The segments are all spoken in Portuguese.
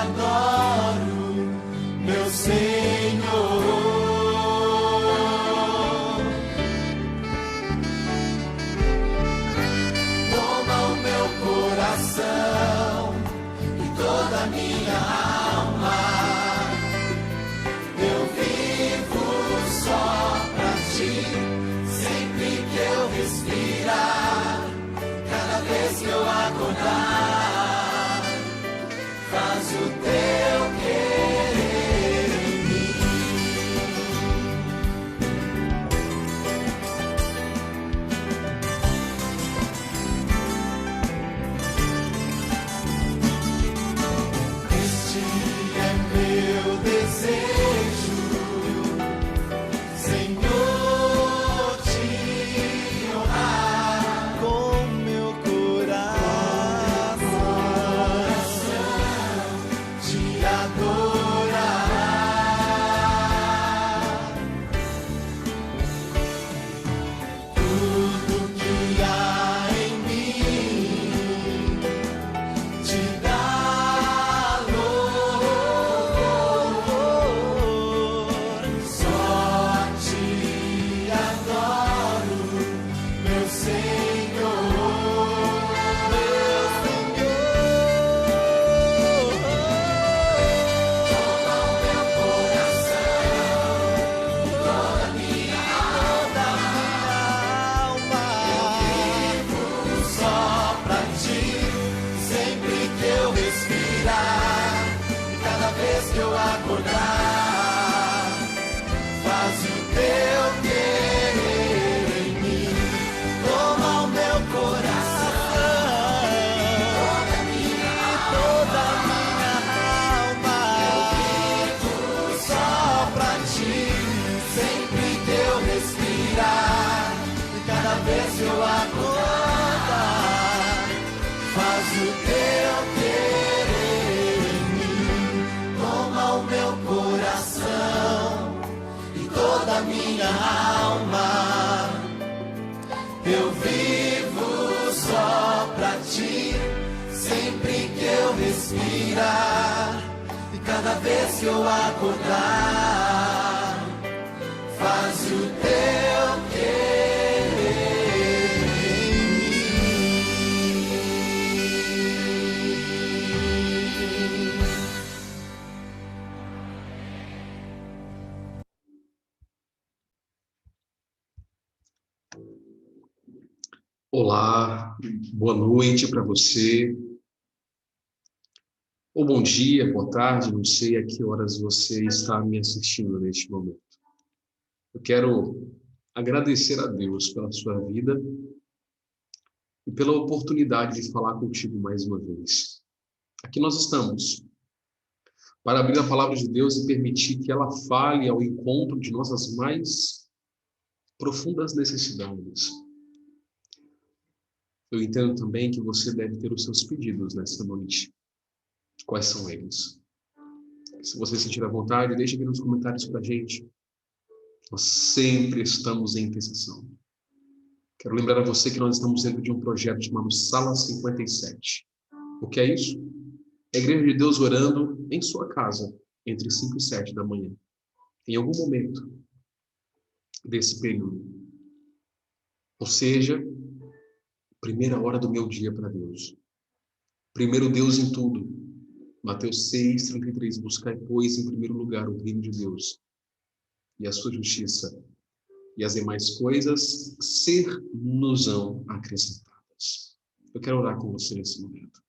adoro, meu Senhor. Toma o meu coração e toda a minha alma. Eu vivo só pra ti, sempre que eu respirar, cada vez que eu acordar, faz o teu querer em mim. Este é meu desejo, Senhor, te honrar com meu coração, te adorar. Tudo que há em mim te dá louvor. Só te adoro, meu Senhor, meu Senhor. Toma o meu coração, toda a minha alma. Eu vivo só pra ti, sempre que eu respirar, e cada vez que eu acordar, faz o teu querer em mim. Toma o meu coração, toda a minha alma. Eu vivo só pra ti, sempre que eu respirar, e cada vez que eu acordar, faz o teu querer em mim. Toma o meu coração e toda a minha alma. Eu vivo só pra ti, sempre que eu respirar, e cada vez que eu acordar, faz o teu querer em mim. Olá, boa noite para você, ou bom dia, boa tarde, não sei a que horas você está me assistindo neste momento. Eu quero agradecer a Deus pela sua vida e pela oportunidade de falar contigo mais uma vez. Aqui nós estamos para abrir a palavra de Deus e permitir que ela fale ao encontro de nossas mais profundas necessidades. Eu entendo também que você deve ter os seus pedidos nesta noite. Quais são eles? Se você sentir à vontade, deixe aqui nos comentários para a gente. Nós sempre estamos em intercessão. Quero lembrar a você que nós estamos dentro de um projeto chamado Sala 57. O que é isso? É a Igreja de Deus orando em sua casa, entre 5 e 7 da manhã. Em algum momento desse período. Ou seja, primeira hora do meu dia para Deus. Primeiro Deus em tudo. Mateus 6:33. Buscai, pois, em primeiro lugar o reino de Deus e a sua justiça, e as demais coisas ser-nos-ão acrescentadas. Eu quero orar com você nesse momento.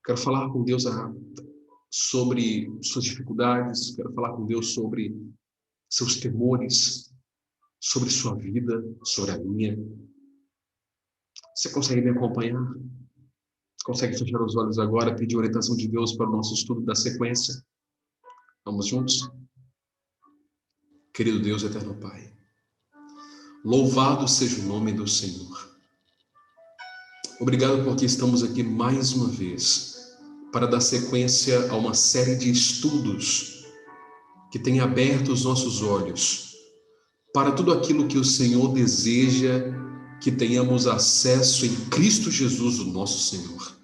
Quero falar com Deus sobre suas dificuldades, quero falar com Deus sobre seus temores, sobre sua vida, sobre a minha. Você consegue me acompanhar? Você consegue fechar os olhos agora, pedir orientação de Deus para o nosso estudo da sequência? Vamos juntos? Querido Deus, eterno Pai, louvado seja o nome do Senhor. Obrigado porque estamos aqui mais uma vez para dar sequência a uma série de estudos que tem aberto os nossos olhos para tudo aquilo que o Senhor deseja que tenhamos acesso em Cristo Jesus, o nosso Senhor.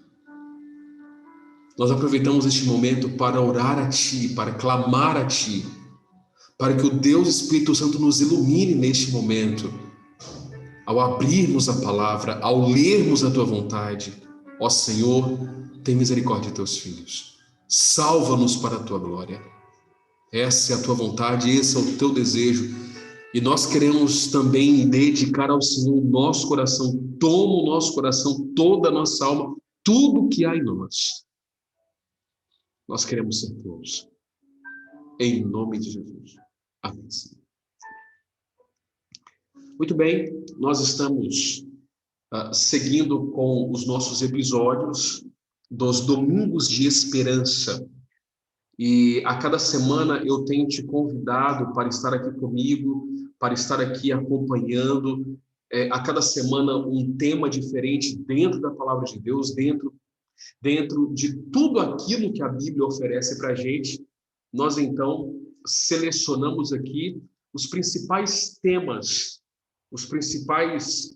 Nós aproveitamos este momento para orar a Ti, para clamar a Ti, para que o Deus Espírito Santo nos ilumine neste momento, ao abrirmos a palavra, ao lermos a Tua vontade. Ó Senhor, tem misericórdia de Teus filhos. Salva-nos para a Tua glória. Essa é a Tua vontade, esse é o Teu desejo. E nós queremos também dedicar ao Senhor o nosso coração. Toma o nosso coração, toda a nossa alma, tudo que há em nós. Nós queremos ser Teus. Em nome de Jesus. Amém. Muito bem, nós estamos seguindo com os nossos episódios dos Domingos de Esperança. E a cada semana eu tenho te convidado para estar aqui comigo, para estar aqui acompanhando, a cada semana um tema diferente dentro da Palavra de Deus, dentro de tudo aquilo que a Bíblia oferece para a gente. Nós, então, selecionamos aqui os principais temas, os principais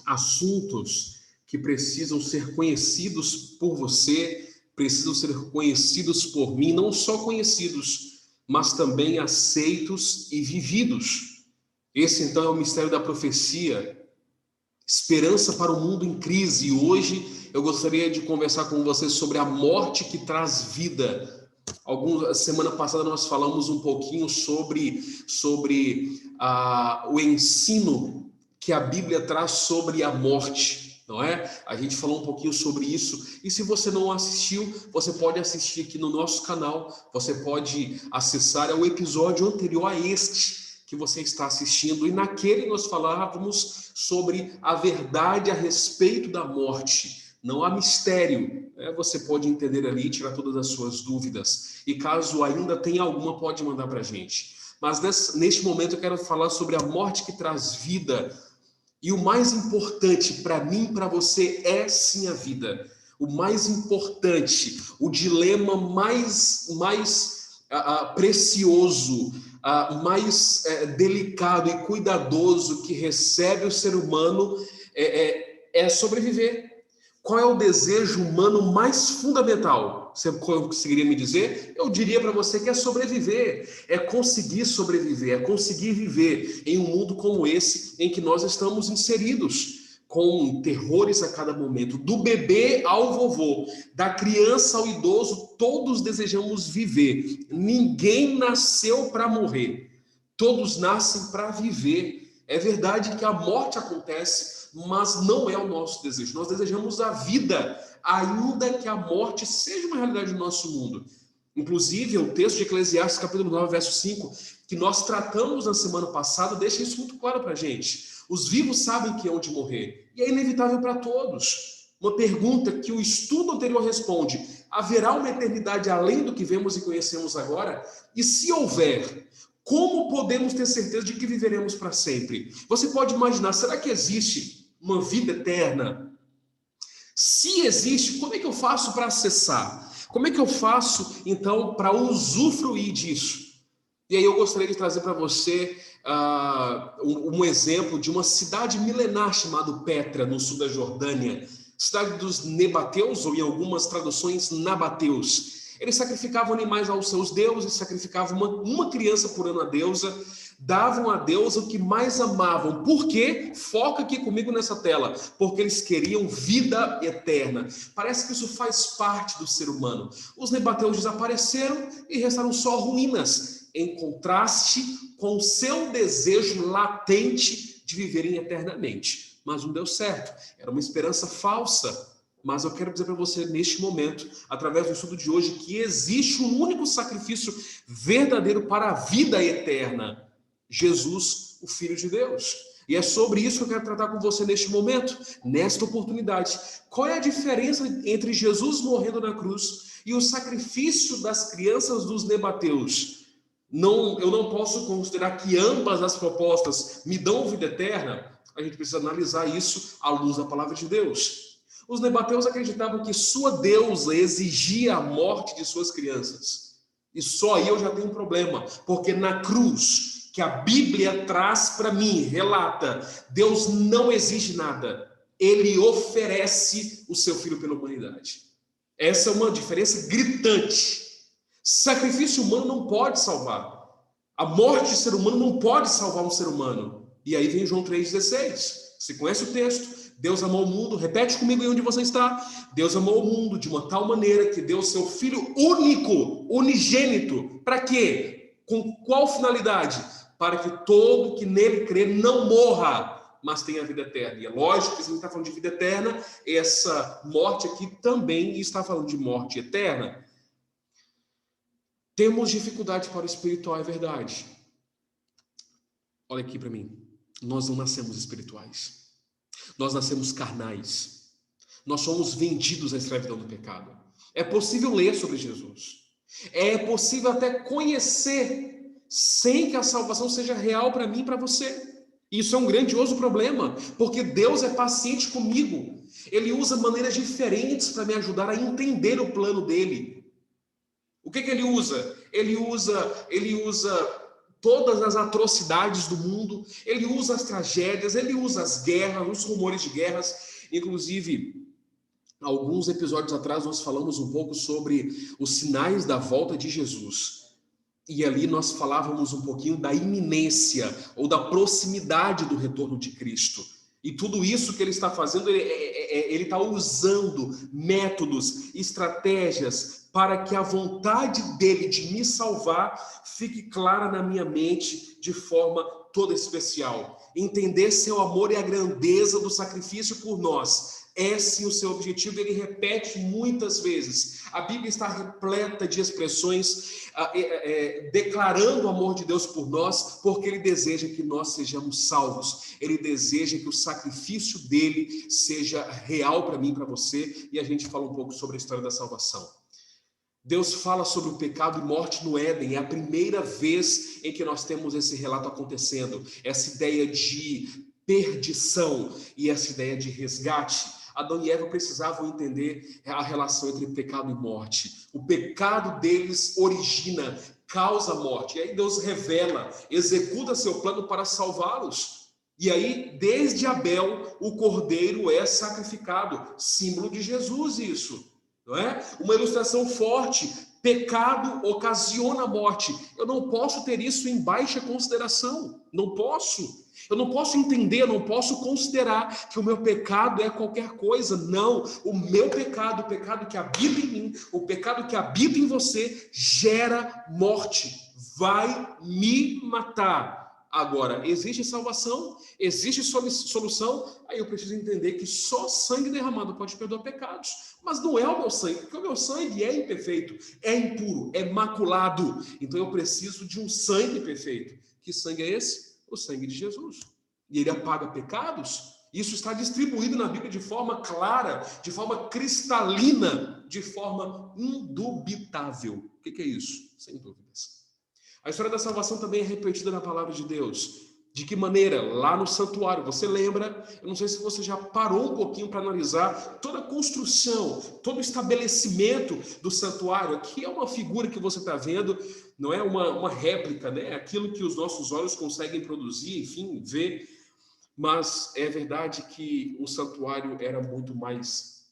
assuntos que precisam ser conhecidos por você, precisam ser conhecidos por mim, não só conhecidos, mas também aceitos e vividos. Esse, então, é o mistério da profecia, esperança para o mundo em crise. E hoje eu gostaria de conversar com vocês sobre a morte que traz vida. Semana passada nós falamos um pouquinho sobre o ensino que a Bíblia traz sobre a morte, não é? A gente falou um pouquinho sobre isso. E se você não assistiu, você pode assistir aqui no nosso canal. Você pode acessar o episódio anterior a este que você está assistindo. E naquele nós falávamos sobre a verdade a respeito da morte. Não há mistério, você pode entender ali e tirar todas as suas dúvidas. E caso ainda tenha alguma, pode mandar para a gente. Mas neste momento eu quero falar sobre a morte que traz vida. E o mais importante para mim e para você é sim a vida. O mais importante, o dilema mais precioso, mais delicado e cuidadoso que recebe o ser humano é sobreviver. Qual é o desejo humano mais fundamental? Você conseguiria me dizer? Eu diria para você que é sobreviver, é conseguir sobreviver, é conseguir viver em um mundo como esse em que nós estamos inseridos, com terrores a cada momento, do bebê ao vovô, da criança ao idoso, todos desejamos viver. Ninguém nasceu para morrer, todos nascem para viver. É verdade que a morte acontece, mas não é o nosso desejo. Nós desejamos a vida, ainda que a morte seja uma realidade do nosso mundo. Inclusive, o texto de Eclesiastes, capítulo 9, verso 5, que nós tratamos na semana passada, deixa isso muito claro para a gente. Os vivos sabem que hão de morrer, e é inevitável para todos. Uma pergunta que o estudo anterior responde: haverá uma eternidade além do que vemos e conhecemos agora? E se houver, como podemos ter certeza de que viveremos para sempre? Você pode imaginar, será que existe uma vida eterna? Se existe, como é que eu faço para acessar? Como é que eu faço, então, para usufruir disso? E aí eu gostaria de trazer para você um exemplo de uma cidade milenar chamada Petra, no sul da Jordânia. Cidade dos Nebateus, ou em algumas traduções, Nabateus. Eles sacrificavam animais aos seus deuses, sacrificavam uma criança por ano à deusa, davam a Deus o que mais amavam. Por quê? Foca aqui comigo nessa tela. Porque eles queriam vida eterna. Parece que isso faz parte do ser humano. Os Nebateus desapareceram e restaram só ruínas, em contraste com o seu desejo latente de viverem eternamente. Mas não deu certo. Era uma esperança falsa. Mas eu quero dizer para você neste momento, através do estudo de hoje, que existe um único sacrifício verdadeiro para a vida eterna. Jesus, o Filho de Deus. E é sobre isso que eu quero tratar com você neste momento, nesta oportunidade. Qual é a diferença entre Jesus morrendo na cruz e o sacrifício das crianças dos Nebateus? Eu não posso considerar que ambas as propostas me dão vida eterna. A gente precisa analisar isso à luz da palavra de Deus. Os Nebateus acreditavam que sua deusa exigia a morte de suas crianças. E só aí eu já tenho um problema, porque na cruz, que a Bíblia traz para mim, relata, Deus não exige nada. Ele oferece o seu Filho pela humanidade. Essa é uma diferença gritante. Sacrifício humano não pode salvar. A morte de ser humano não pode salvar um ser humano. E aí vem João 3,16. Você conhece o texto? Deus amou o mundo, repete comigo aí onde você está. Deus amou o mundo de uma tal maneira que deu seu Filho único, unigênito. Para quê? Com qual finalidade? Para que todo que nele crê não morra, mas tenha vida eterna. E é lógico que se a gente está falando de vida eterna, essa morte aqui também está falando de morte eterna. Temos dificuldade para o espiritual, é verdade. Olha aqui para mim. Nós não nascemos espirituais. Nós nascemos carnais. Nós somos vendidos à escravidão do pecado. É possível ler sobre Jesus. É possível até conhecer sem que a salvação seja real para mim e para você. Isso é um grandioso problema, porque Deus é paciente comigo. Ele usa maneiras diferentes para me ajudar a entender o plano dele. O que ele usa? Ele usa todas as atrocidades do mundo, ele usa as tragédias, ele usa as guerras, os rumores de guerras. Inclusive, alguns episódios atrás nós falamos um pouco sobre os sinais da volta de Jesus. E ali nós falávamos um pouquinho da iminência ou da proximidade do retorno de Cristo. E tudo isso que ele está fazendo, ele está usando métodos, estratégias para que a vontade dele de me salvar fique clara na minha mente de forma toda especial. Entender seu amor e a grandeza do sacrifício por nós. É sim o seu objetivo, ele repete muitas vezes. A Bíblia está repleta de expressões declarando o amor de Deus por nós, porque ele deseja que nós sejamos salvos. Ele deseja que o sacrifício dele seja real para mim e para você, e a gente fala um pouco sobre a história da salvação. Deus fala sobre o pecado e morte no Éden. É a primeira vez em que nós temos esse relato acontecendo. Essa ideia de perdição e essa ideia de resgate. Adão e Eva precisavam entender a relação entre pecado e morte. O pecado deles origina, causa morte. E aí Deus revela, executa seu plano para salvá-los. E aí, desde Abel, o cordeiro é sacrificado. Símbolo de Jesus isso. Não é? Uma ilustração forte. Pecado ocasiona a morte. Eu não posso ter isso em baixa consideração. Não posso. Eu não posso entender, eu não posso considerar que o meu pecado é qualquer coisa. Não, o meu pecado, o pecado que habita em mim, o pecado que habita em você, gera morte, vai me matar. Agora, existe salvação? Existe solução? Aí eu preciso entender que só sangue derramado pode perdoar pecados. Mas não é o meu sangue, porque o meu sangue é imperfeito, é impuro, é maculado. Então eu preciso de um sangue perfeito. Que sangue é esse? O sangue de Jesus. E ele apaga pecados. Isso está distribuído na Bíblia de forma clara, de forma cristalina, de forma indubitável. O que é isso? Sem dúvidas. A história da salvação também é repetida na palavra de Deus. De que maneira? Lá no santuário. Você lembra? Eu não sei se você já parou um pouquinho para analisar toda a construção, todo o estabelecimento do santuário. Aqui é uma figura que você está vendo, não é uma réplica, né? Aquilo que os nossos olhos conseguem produzir, enfim, ver. Mas é verdade que o santuário era muito mais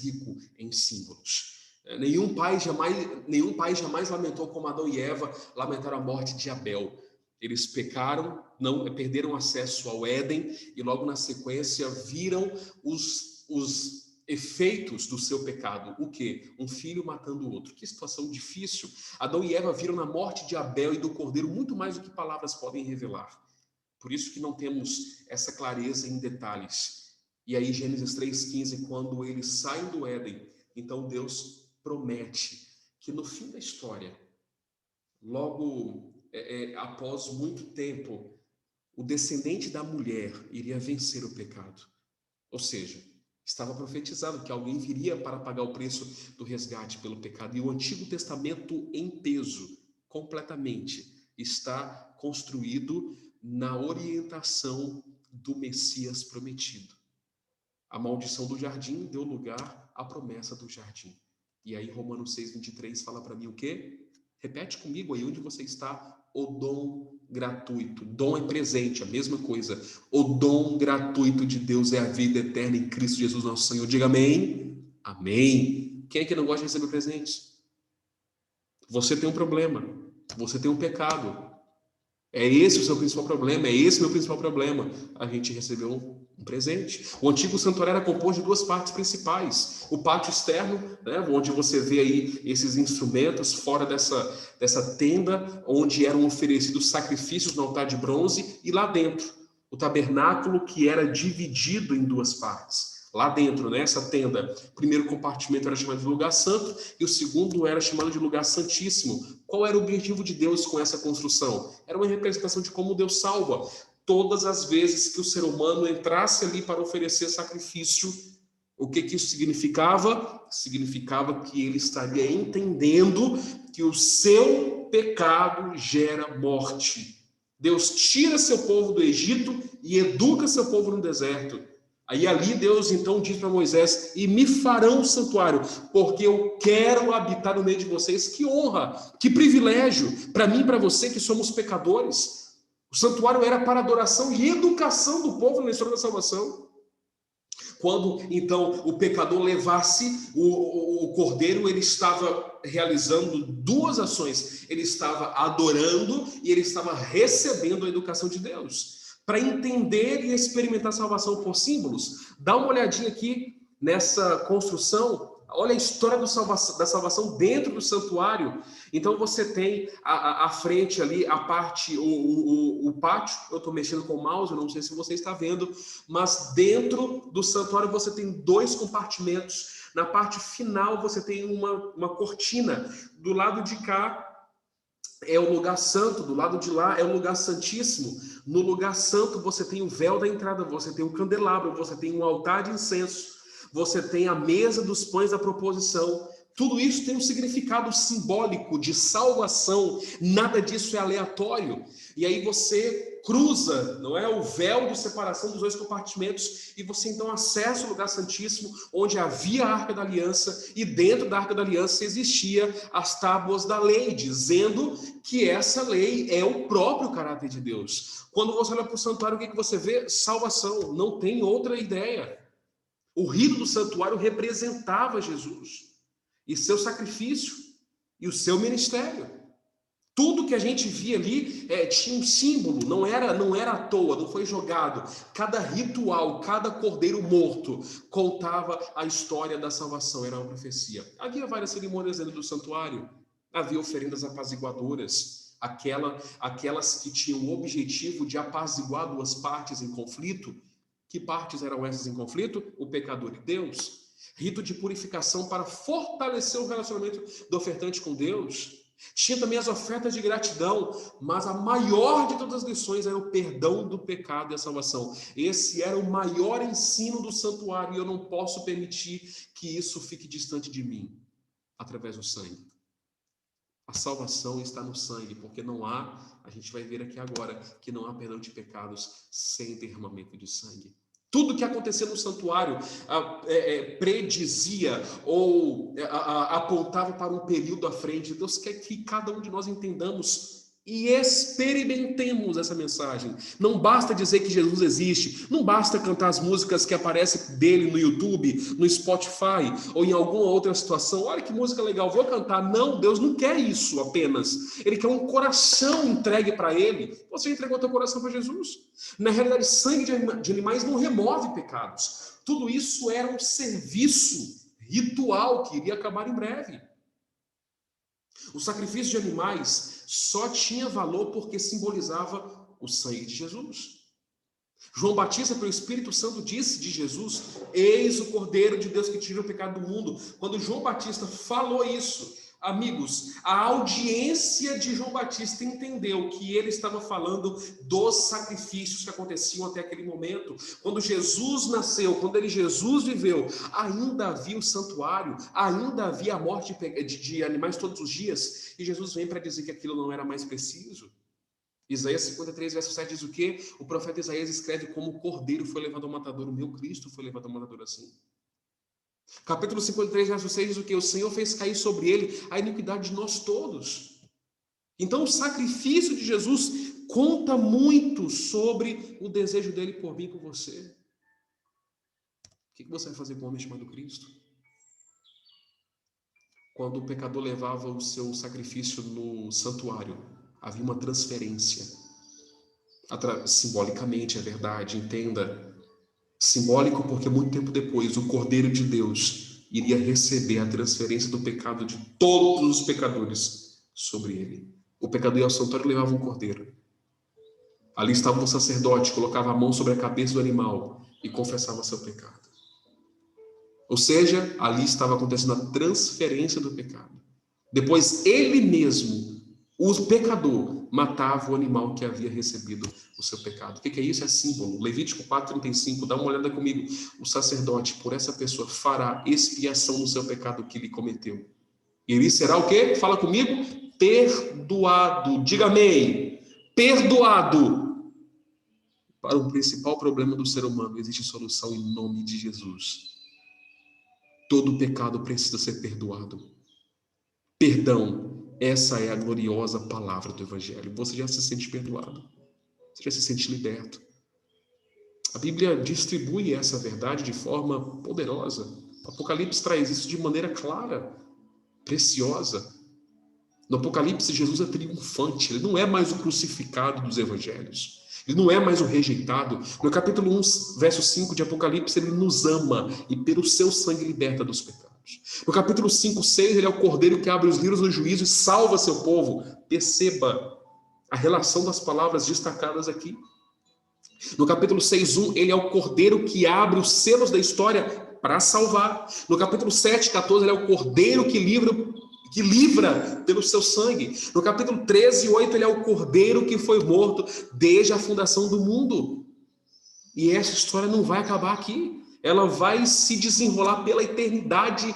rico em símbolos. Nenhum pai jamais lamentou como Adão e Eva lamentaram a morte de Abel. Eles pecaram, não perderam acesso ao Éden e logo na sequência viram os efeitos do seu pecado. O quê? Um filho matando o outro. Que situação difícil. Adão e Eva viram na morte de Abel e do cordeiro muito mais do que palavras podem revelar. Por isso que não temos essa clareza em detalhes. E aí Gênesis 3,15, quando eles saem do Éden, então Deus promete que no fim da história, logo após muito tempo, o descendente da mulher iria vencer o pecado. Ou seja, estava profetizado que alguém viria para pagar o preço do resgate pelo pecado. E o Antigo Testamento em peso, completamente, está construído na orientação do Messias prometido. A maldição do jardim deu lugar à promessa do jardim. E aí Romanos 6,23 fala para mim o quê? Repete comigo aí onde você está. O dom gratuito. Dom é presente, a mesma coisa. O dom gratuito de Deus é a vida eterna em Cristo Jesus nosso Senhor. Diga amém. Amém? Quem é que não gosta de receber presentes? Você tem um problema, você tem um pecado. É esse o seu principal problema, é esse o meu principal problema. A gente recebeu um presente. O antigo santuário era composto de duas partes principais. O pátio externo, né, onde você vê aí esses instrumentos fora dessa tenda, onde eram oferecidos sacrifícios no altar de bronze, e lá dentro, o tabernáculo, que era dividido em duas partes. Lá dentro, nessa tenda, o primeiro compartimento era chamado de lugar santo e o segundo era chamado de lugar santíssimo. Qual era o objetivo de Deus com essa construção? Era uma representação de como Deus salva. Todas as vezes que o ser humano entrasse ali para oferecer sacrifício, o que isso significava? Significava que ele estaria entendendo que o seu pecado gera morte. Deus tira seu povo do Egito e educa seu povo no deserto. Aí ali Deus então diz para Moisés: e me farão um santuário, porque eu quero habitar no meio de vocês. Que honra, que privilégio para mim e para você que somos pecadores. O santuário era para adoração e educação do povo na história da salvação. Quando então o pecador levasse o cordeiro, ele estava realizando duas ações. Ele estava adorando e ele estava recebendo a educação de Deus. Para entender e experimentar a salvação por símbolos, dá uma olhadinha aqui nessa construção. Olha a história da salvação dentro do santuário. Então você tem a frente ali, a parte, o pátio. Eu estou mexendo com o mouse, eu não sei se você está vendo, mas dentro do santuário você tem dois compartimentos. Na parte final você tem uma cortina. Do lado de cá é o lugar santo, do lado de lá é o lugar santíssimo. No lugar santo você tem o véu da entrada, você tem o candelabro, você tem um altar de incenso, você tem a mesa dos pães da proposição. Tudo isso tem um significado simbólico de salvação, nada disso é aleatório. E aí você cruza, não é, o véu de separação dos dois compartimentos e você então acessa o lugar santíssimo, onde havia a Arca da Aliança, e dentro da Arca da Aliança existia as tábuas da lei, dizendo que essa lei é o próprio caráter de Deus. Quando você olha para o santuário, o que você vê? Salvação, não tem outra ideia. O rito do santuário representava Jesus e seu sacrifício e o seu ministério. Tudo que a gente via ali tinha um símbolo, não era à toa, não foi jogado. Cada ritual, cada cordeiro morto contava a história da salvação, era uma profecia. Havia várias cerimônias dentro do santuário, havia oferendas apaziguadoras, aquelas que tinham o objetivo de apaziguar duas partes em conflito. Que partes eram essas em conflito? O pecador e Deus. Rito de purificação para fortalecer o relacionamento do ofertante com Deus. Tinha também as ofertas de gratidão, mas a maior de todas as lições era o perdão do pecado e a salvação. Esse era o maior ensino do santuário e eu não posso permitir que isso fique distante de mim, através do sangue. A salvação está no sangue, porque não há, a gente vai ver aqui agora, que não há perdão de pecados sem derramamento de sangue. Tudo que acontecia no santuário predizia ou apontava para um período à frente. Deus quer que cada um de nós entendamos e experimentemos essa mensagem. Não basta dizer que Jesus existe, não basta cantar as músicas que aparecem dele no YouTube, no Spotify ou em alguma outra situação. Olha que música legal, vou cantar. Não, Deus não quer isso apenas. Ele quer um coração entregue para ele. Você entregou teu coração para Jesus. Na realidade, sangue de animais não remove pecados. Tudo isso era um serviço ritual que iria acabar em breve. O sacrifício de animais só tinha valor porque simbolizava o sangue de Jesus. João Batista, pelo Espírito Santo, disse de Jesus: eis o Cordeiro de Deus que tira o pecado do mundo. Quando João Batista falou isso, amigos, a audiência de João Batista entendeu que ele estava falando dos sacrifícios que aconteciam até aquele momento. Quando Jesus nasceu, quando Jesus viveu, ainda havia o santuário, ainda havia a morte de animais todos os dias, e Jesus vem para dizer que aquilo não era mais preciso. Isaías 53, verso 7 diz o quê? O profeta Isaías escreve: como o cordeiro foi levado ao matador, o meu Cristo foi levado ao matador assim. Capítulo 53, verso 6 diz o quê? O Senhor fez cair sobre ele a iniquidade de nós todos. Então o sacrifício de Jesus conta muito sobre o desejo dele por mim e por você. O que você vai fazer com o homem chamado Cristo? Quando o pecador levava o seu sacrifício no santuário, havia uma transferência. Simbolicamente, é verdade, entenda. Simbólico porque muito tempo depois o Cordeiro de Deus iria receber a transferência do pecado de todos os pecadores sobre ele. O pecador ia ao santuário e levava um cordeiro. Ali estava um sacerdote, colocava a mão sobre a cabeça do animal e confessava seu pecado. Ou seja, ali estava acontecendo a transferência do pecado. Depois, ele mesmo, o pecador, matava o animal que havia recebido o seu pecado. O que é isso? É símbolo. Levítico 4:35, dá uma olhada comigo. O sacerdote, por essa pessoa, fará expiação no seu pecado que ele cometeu. E ele será o quê? Fala comigo. Perdoado. Diga amém. Perdoado. Para o principal problema do ser humano, existe solução em nome de Jesus. Todo pecado precisa ser perdoado. Perdão, essa é a gloriosa palavra do Evangelho. Você já se sente perdoado. Você já se sente liberto. A Bíblia distribui essa verdade de forma poderosa. O Apocalipse traz isso de maneira clara, preciosa. No Apocalipse, Jesus é triunfante. Ele não é mais o crucificado dos Evangelhos. Ele não é mais o rejeitado. No capítulo 1, verso 5 de Apocalipse, ele nos ama e pelo seu sangue liberta dos pecados. No capítulo 5, 6, ele é o cordeiro que abre os livros do juízo e salva seu povo. Perceba a relação das palavras destacadas aqui. No capítulo 6, 1, ele é o cordeiro que abre os selos da história para salvar. No capítulo 7, 14, ele é o cordeiro que livra pelo seu sangue. No capítulo 13, 8, ele é o cordeiro que foi morto desde a fundação do mundo. E essa história não vai acabar aqui. Ela vai se desenrolar pela eternidade.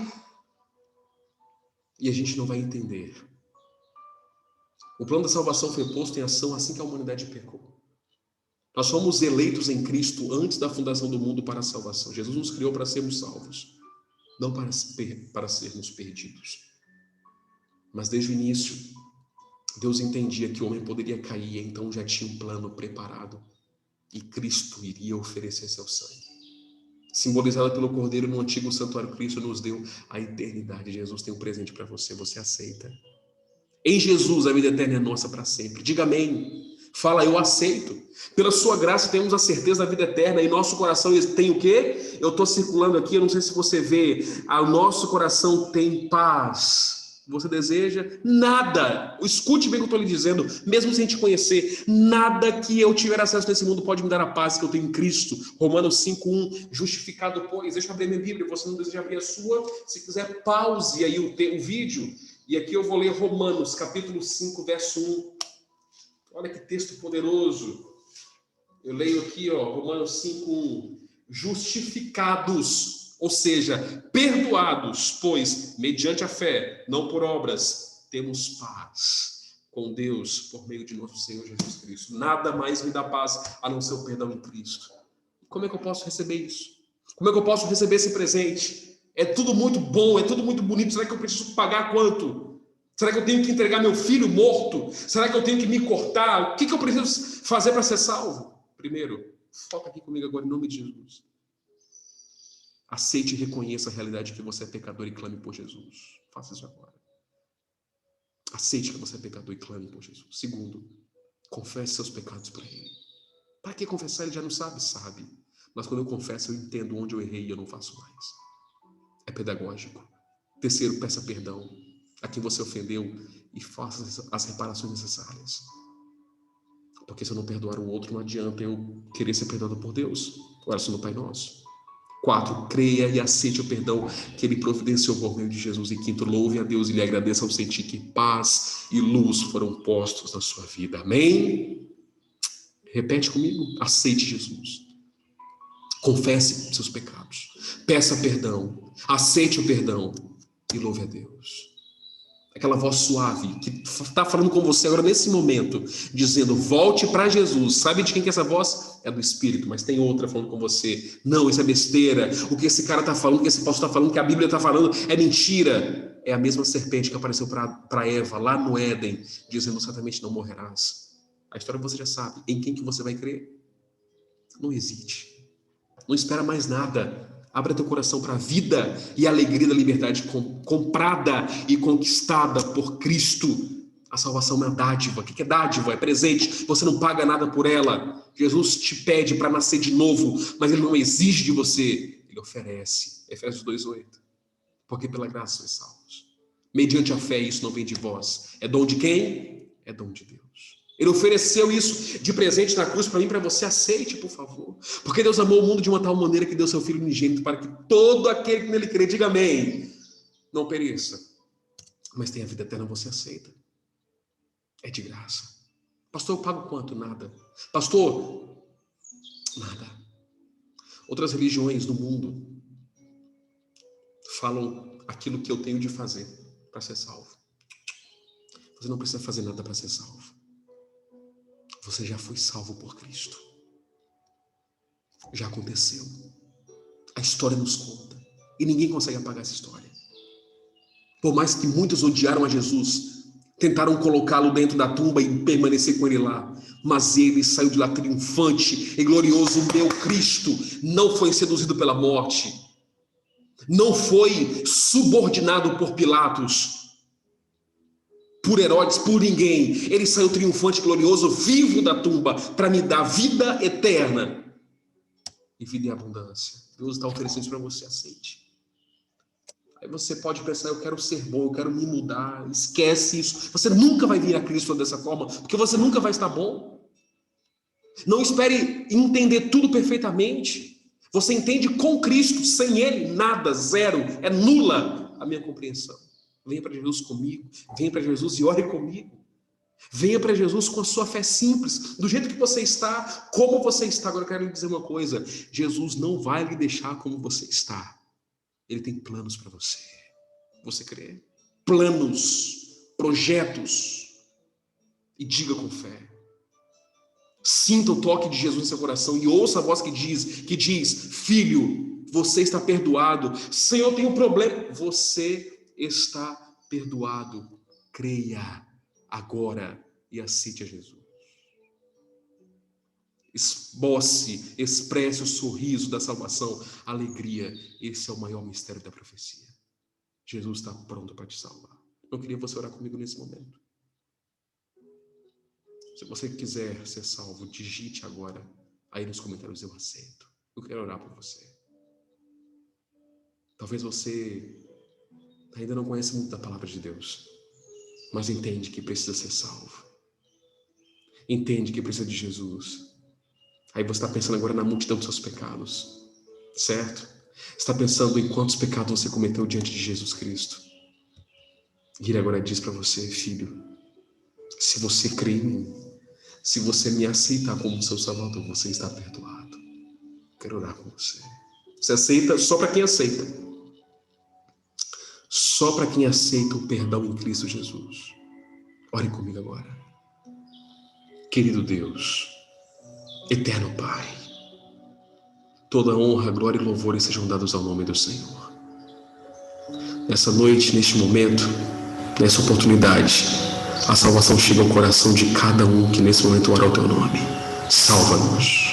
E a gente não vai entender. O plano da salvação foi posto em ação assim que a humanidade pecou. Nós fomos eleitos em Cristo antes da fundação do mundo para a salvação. Jesus nos criou para sermos salvos, não para sermos perdidos. Mas desde o início, Deus entendia que o homem poderia cair, então já tinha um plano preparado. E Cristo iria oferecer seu sangue. Simbolizada pelo Cordeiro no antigo santuário, Cristo nos deu a eternidade. Jesus tem um presente para você, você aceita. Em Jesus a vida eterna é nossa para sempre. Diga amém. Fala, eu aceito. Pela sua graça temos a certeza da vida eterna. E nosso coração tem o quê? Eu estou circulando aqui, eu não sei se você vê. O nosso coração tem paz. Você deseja? Nada. Escute bem o que eu estou lhe dizendo. Mesmo sem te conhecer, nada que eu tiver acesso nesse mundo pode me dar a paz que eu tenho em Cristo. Romanos 5:1. Justificado, pois. Deixa eu abrir minha Bíblia. Você não deseja abrir a sua? Se quiser, pause aí o vídeo. E aqui eu vou ler Romanos, capítulo 5, verso 1. Olha que texto poderoso. Eu leio aqui, Romanos 5:1. Justificados, ou seja, perdoados, pois, mediante a fé, não por obras, temos paz com Deus por meio de nosso Senhor Jesus Cristo. Nada mais me dá paz a não ser o perdão em Cristo. Como é que eu posso receber isso? Como é que eu posso receber esse presente? É tudo muito bom, é tudo muito bonito. Será que eu preciso pagar quanto? Será que eu tenho que entregar meu filho morto? Será que eu tenho que me cortar? O que eu preciso fazer para ser salvo? Primeiro, foca aqui comigo agora em nome de Jesus. Aceite e reconheça a realidade que você é pecador e clame por Jesus. Faça isso agora. Aceite que você é pecador e clame por Jesus. Segundo, confesse seus pecados para Ele. Para que confessar? Ele já não sabe? Sabe. Mas quando eu confesso, eu entendo onde eu errei e eu não faço mais. É pedagógico. Terceiro, peça perdão a quem você ofendeu e faça as reparações necessárias. Porque se eu não perdoar o outro, não adianta eu querer ser perdoado por Deus. Oração do Pai Nosso. 4, creia e aceite o perdão que Ele providenciou por meio de Jesus. E 5, louve a Deus e lhe agradeça ao sentir que paz e luz foram postos na sua vida. Amém? Repete comigo. Aceite Jesus. Confesse seus pecados. Peça perdão. Aceite o perdão e louve a Deus. Aquela voz suave que está falando com você agora nesse momento, dizendo, volte para Jesus. Sabe de quem que é essa voz? É do Espírito, mas tem outra falando com você. Não, isso é besteira. O que esse cara está falando, o que esse pastor está falando, o que a Bíblia está falando é mentira. É a mesma serpente que apareceu para Eva lá no Éden, dizendo, certamente não morrerás. A história você já sabe. Em quem que você vai crer? Não hesite. Não espera mais nada. Abra teu coração para a vida e a alegria da liberdade comprada e conquistada por Cristo. A salvação é uma dádiva. O que é dádiva? É presente. Você não paga nada por ela. Jesus te pede para nascer de novo, mas Ele não exige de você. Ele oferece. Efésios 2:8. Porque pela graça sois salvos. Mediante a fé, isso não vem de vós. É dom de quem? É dom de Deus. Ele ofereceu isso de presente na cruz para mim, para você. Aceite, por favor. Porque Deus amou o mundo de uma tal maneira que deu seu Filho unigênito para que todo aquele que nele crê, diga amém, não pereça, mas tenha vida eterna. Você aceita? É de graça. Pastor, eu pago quanto? Nada. Pastor, nada. Outras religiões do mundo falam aquilo que eu tenho de fazer para ser salvo. Você não precisa fazer nada para ser salvo. Você já foi salvo por Cristo. Já aconteceu. A história nos conta. E ninguém consegue apagar essa história. Por mais que muitos odiaram a Jesus, tentaram colocá-lo dentro da tumba e permanecer com ele lá, mas ele saiu de lá triunfante e glorioso. O meu Cristo não foi seduzido pela morte. Não foi subordinado por Pilatos, por Herodes, por ninguém. Ele saiu triunfante, glorioso, vivo da tumba, para me dar vida eterna e vida em abundância. Deus está oferecendo isso para você. Aceite. Aí você pode pensar, eu quero ser bom, eu quero me mudar. Esquece isso. Você nunca vai vir a Cristo dessa forma, porque você nunca vai estar bom. Não espere entender tudo perfeitamente. Você entende com Cristo. Sem Ele, nada, zero. É nula a minha compreensão. Venha para Jesus comigo, venha para Jesus e ore comigo. Venha para Jesus com a sua fé simples, do jeito que você está, como você está. Agora eu quero lhe dizer uma coisa, Jesus não vai lhe deixar como você está. Ele tem planos para você. Você crê? Planos, projetos. E diga com fé. Sinta o toque de Jesus no seu coração e ouça a voz que diz, filho, você está perdoado. Senhor, tem um problema. Você está perdoado. Creia agora e aceite a Jesus. Esboce, expresse o sorriso da salvação, a alegria. Esse é o maior mistério da profecia. Jesus está pronto para te salvar. Eu queria você orar comigo nesse momento. Se você quiser ser salvo, digite agora aí nos comentários, eu aceito. Eu quero orar por você. Talvez você ainda não conhece muito da palavra de Deus, mas entende que precisa ser salvo. Entende que precisa de Jesus. Aí você está pensando agora na multidão dos seus pecados, certo? Você está pensando em quantos pecados você cometeu diante de Jesus Cristo. E Ele agora diz para você, filho, se você crê em mim, se você me aceitar como seu Salvador, você está perdoado. Quero orar com você. Você aceita só para quem aceita. Só para quem aceita o perdão em Cristo Jesus. Ore comigo agora. Querido Deus, eterno Pai, toda honra, glória e louvor sejam dados ao nome do Senhor. Nessa noite, neste momento, nessa oportunidade, a salvação chega ao coração de cada um que nesse momento ora o teu nome. Salva-nos.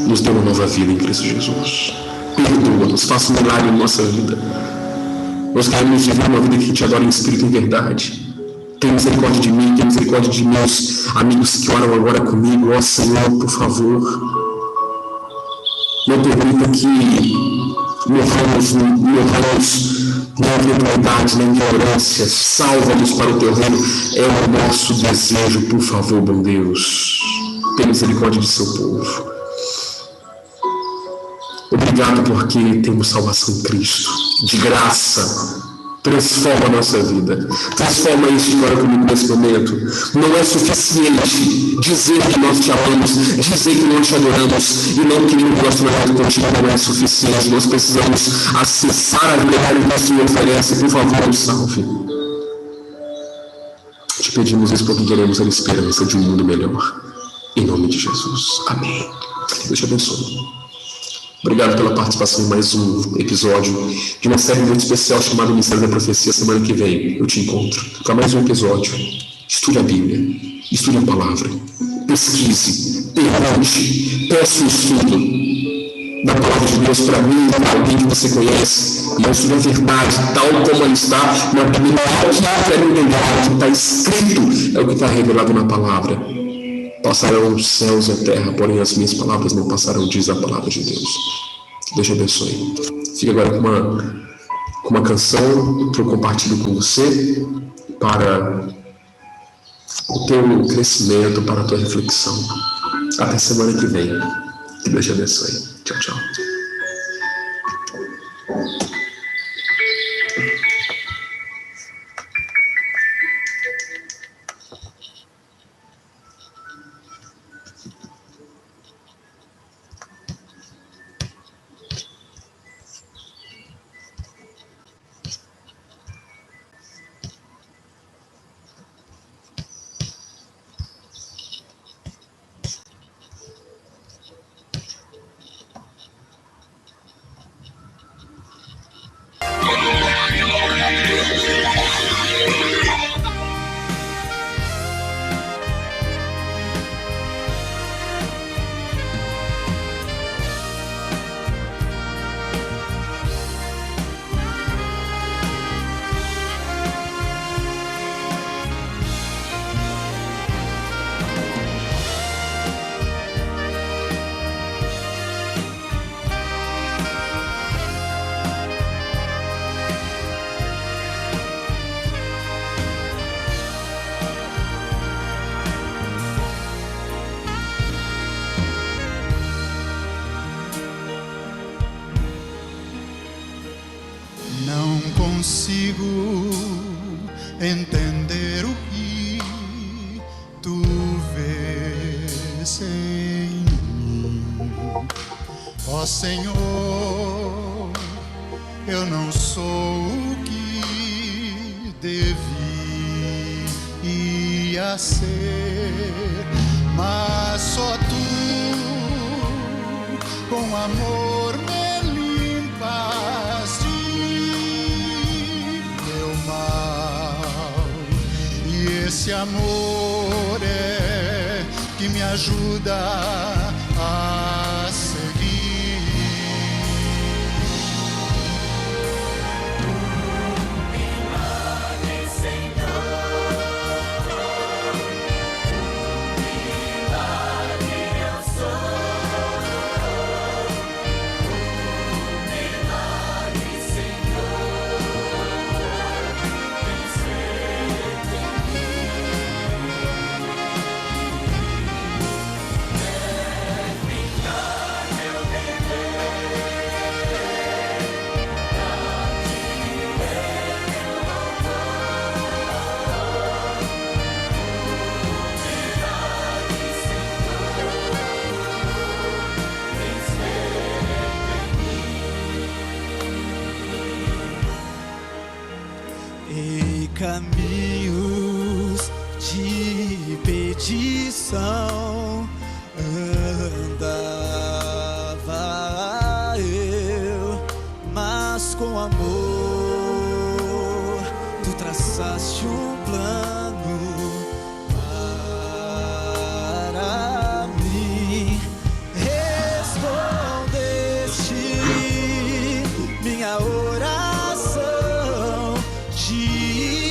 Nos dê uma nova vida em Cristo Jesus. Perdoa-nos, faça um milagre em nossa vida. Nós queremos viver uma vida que te adora em espírito e em verdade. Tenha misericórdia de mim, tenha misericórdia de meus amigos que oram agora comigo. Ó Senhor, por favor, não permita que morramos na incredulidade, na ignorância. Salva-nos para o teu reino. É o nosso desejo, por favor, bom Deus. Tenha misericórdia de seu povo. Obrigado porque temos salvação em Cristo. De graça. Transforma a nossa vida. Transforma isso agora comigo nesse momento. Não é suficiente dizer que nós te amamos, dizer que nós te adoramos e não que o nosso relato contigo não é suficiente. Nós precisamos acessar a vida que o Senhor oferece. Por favor, nos salve. Te pedimos isso porque queremos a esperança de um mundo melhor. Em nome de Jesus. Amém. Deus te abençoe. Obrigado pela participação em mais um episódio de uma série muito especial chamada Mistério da Profecia. Semana que vem eu te encontro para mais um episódio. Estude a Bíblia, estude a palavra, pesquise, pergunte, peça um estudo. da palavra de Deus para mim, para alguém que você conhece. Mostre a verdade tal como ela está, mas também não é o que está escrito, é o que está revelado na palavra. Passarão os céus e a terra, porém as minhas palavras não passarão, diz a palavra de Deus. Que Deus te abençoe. Fica agora com uma canção que eu compartilho com você para o teu crescimento, para a tua reflexão. Até semana que vem. Que Deus te abençoe. Tchau, tchau. Não consigo entender o que tu vês em mim. Ó Senhor, eu não sou o que devia ser, mas só tu, com amor, me limpas de meu mal. E esse amor é que me ajuda a seguir. Milagre, Senhor, milagre eu sou. Milagre, Senhor, tens feito em mim. Quer ficar meu Em caminhos de petição andava eu, mas com amor tu traçaste um plano para mim. Respondeste minha oração, te